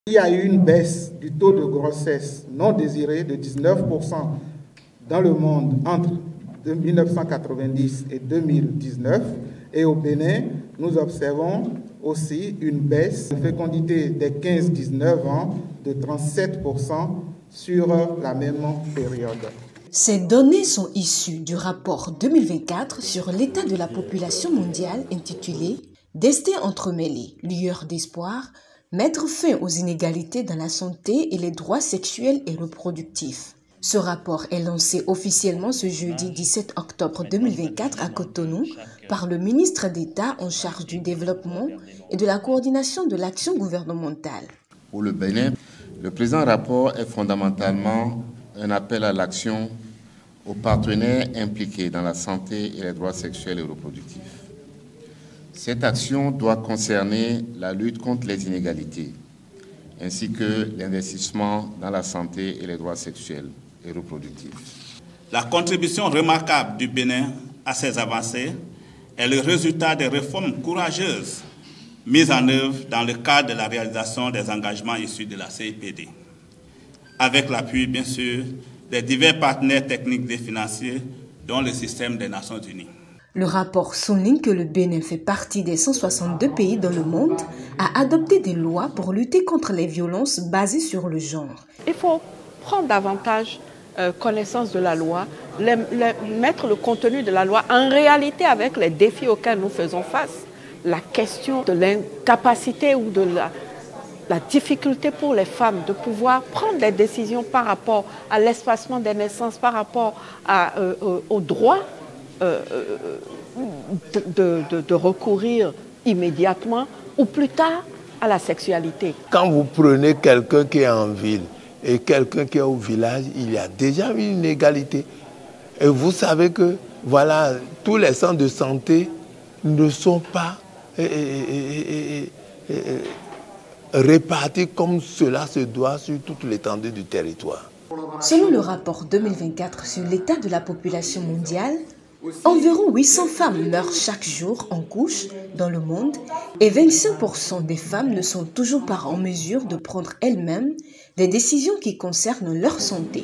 Il y a eu une baisse du taux de grossesse non désirée de 19% dans le monde entre 1990 et 2019. Et au Bénin, nous observons aussi une baisse de fécondité des 15-19 ans de 37% sur la même période. Ces données sont issues du rapport 2024 sur l'état de la population mondiale intitulé « Destin entremêlés, lueur d'espoir, mettre fin aux inégalités dans la santé et les droits sexuels et reproductifs ». Ce rapport est lancé officiellement ce jeudi 17 octobre 2024 à Cotonou par le ministre d'État en charge du développement et de la coordination de l'action gouvernementale. Pour le Bénin, le présent rapport est fondamentalement un appel à l'action aux partenaires impliqués dans la santé et les droits sexuels et reproductifs. Cette action doit concerner la lutte contre les inégalités, ainsi que l'investissement dans la santé et les droits sexuels et reproductifs. La contribution remarquable du Bénin à ces avancées est le résultat des réformes courageuses mises en œuvre dans le cadre de la réalisation des engagements issus de la CIPD, avec l'appui, bien sûr, des divers partenaires techniques et financiers, dont le système des Nations Unies. Le rapport souligne que le Bénin fait partie des 162 pays dans le monde à adopter des lois pour lutter contre les violences basées sur le genre. Il faut prendre davantage connaissance de la loi, mettre le contenu de la loi en réalité avec les défis auxquels nous faisons face. La question de l'incapacité ou de la difficulté pour les femmes de pouvoir prendre des décisions par rapport à l'espacement des naissances, par rapport au droit de recourir immédiatement ou plus tard à la sexualité. Quand vous prenez quelqu'un qui est en ville et quelqu'un qui est au village, il y a déjà une inégalité. Et vous savez que voilà, tous les centres de santé ne sont pas répartis comme cela se doit sur toute l'étendue du territoire. Selon le rapport 2024 sur l'état de la population mondiale, environ 800 femmes meurent chaque jour en couche dans le monde et 25% des femmes ne sont toujours pas en mesure de prendre elles-mêmes des décisions qui concernent leur santé.